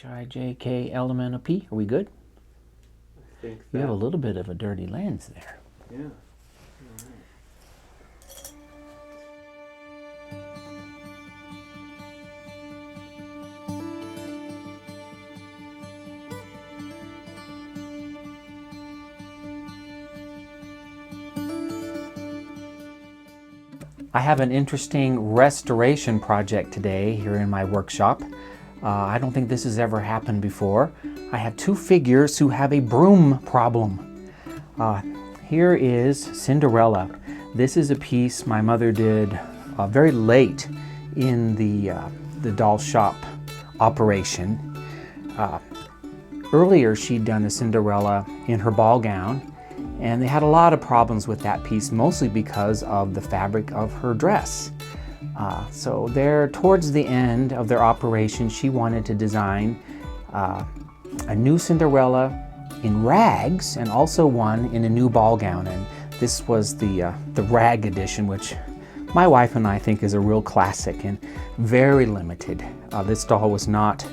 HIJK P. Are we good? I think You have a little bit of a dirty lens there. Yeah. I have an interesting restoration project today here in my workshop. I don't think this has ever happened before. I have two figures who have a broom problem. Here is Cinderella. This is a piece my mother did very late in the doll shop operation. Earlier she'd done a Cinderella in her ball gown, and they had a lot of problems with that piece, mostly because of the fabric of her dress. So there, towards the end of their operation, she wanted to design a new Cinderella in rags and also one in a new ball gown. And this was the rag edition, which my wife and I think is a real classic and very limited. This doll was not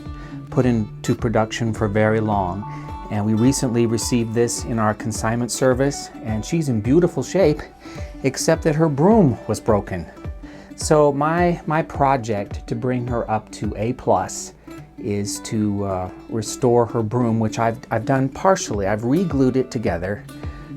put into production for very long. And we recently received this in our consignment service, and she's in beautiful shape, except that her broom was broken. So my project to bring her up to A+ is to restore her broom, which I've done partially. I've re-glued it together,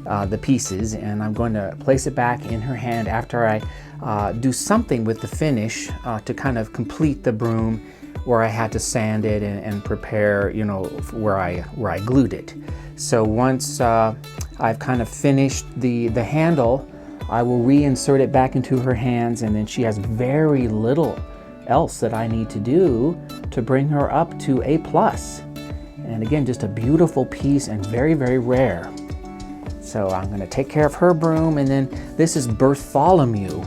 the pieces, and I'm going to place it back in her hand after I do something with the finish to kind of complete the broom, where I had to sand it and prepare, you know, where I glued it. So once I've kind of finished the handle, I will reinsert it back into her hands, and then she has very little else that I need to do to bring her up to A+. And again, just a beautiful piece and very, very rare. So I'm going to take care of her broom, and then this is Bartholomew,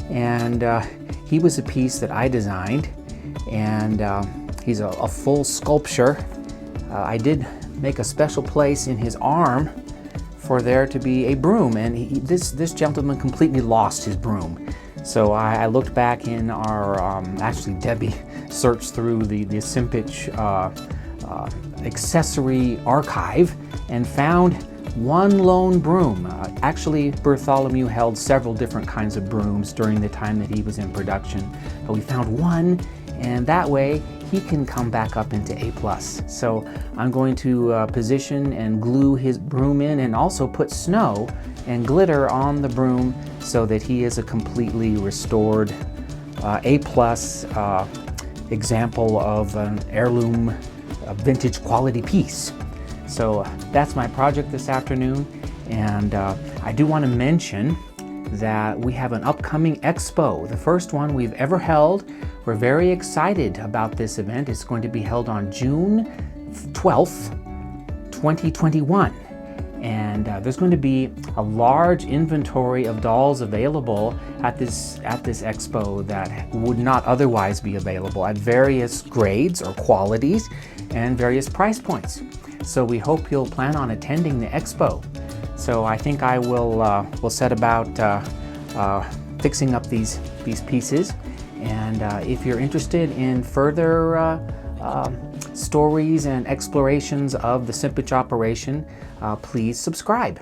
and he was a piece that I designed. And he's a full sculpture. I did make a special place in his arm for there to be a broom, and this gentleman completely lost his broom. So I looked back in our, actually Debbie searched through the Simpich accessory archive and found one lone broom. Actually, Bartholomew held several different kinds of brooms during the time that he was in production, but we found one, and that way he can come back up into A+. So I'm going to position and glue his broom in, and also put snow and glitter on the broom so that he is a completely restored A+ example of an heirloom vintage quality piece. So that's my project this afternoon, and I do want to mention that we have an upcoming expo, the first one we've ever held. We're very excited about this event. It's going to be held on June 12th, 2021. And there's going to be a large inventory of dolls available at this expo that would not otherwise be available, at various grades or qualities and various price points. So we hope you'll plan on attending the expo. So I think I will set about fixing up these pieces. And if you're interested in further stories and explorations of the Simpich operation, please subscribe.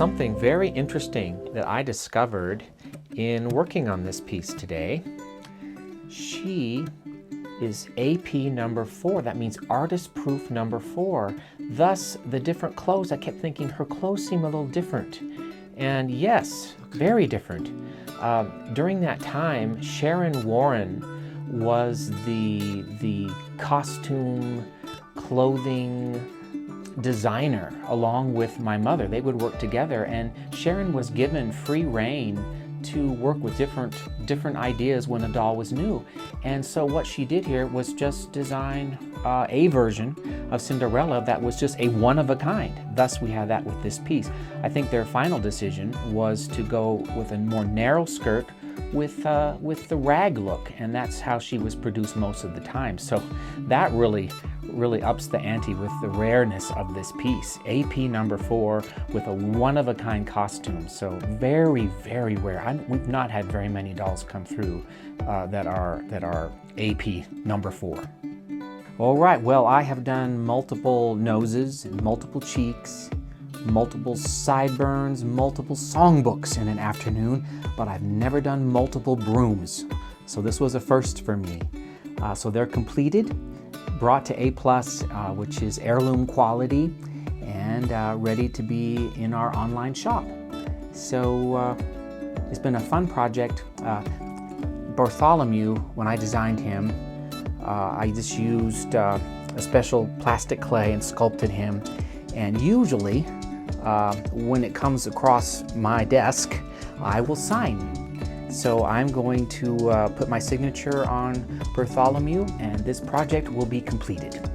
something very interesting that I discovered in working on this piece today. She is AP number 4. That means artist proof number 4. Thus, the different clothes, I kept thinking her clothes seem a little different. And yes, very different. During that time, Sharon Warren was the costume clothing designer along with my mother. They would work together, and Sharon was given free rein to work with different ideas when a doll was new. And so what she did here was just design a version of Cinderella that was just a one of a kind. Thus we have that with this piece. I think their final decision was to go with a more narrow skirt with the rag look, and that's how she was produced most of the time. So that really ups the ante with the rareness of this piece. AP number 4 with a one-of-a-kind costume. So very, very rare. We've not had very many dolls come through that are AP number 4. All right, well, I have done multiple noses, multiple cheeks, multiple sideburns, multiple songbooks in an afternoon, but I've never done multiple brooms. So this was a first for me. So they're completed, brought to A+, which is heirloom quality, and ready to be in our online shop. So it's been a fun project. Bartholomew, when I designed him, I just used a special plastic clay and sculpted him. And usually, when it comes across my desk, I will sign. So I'm going to put my signature on Bartholomew, and this project will be completed.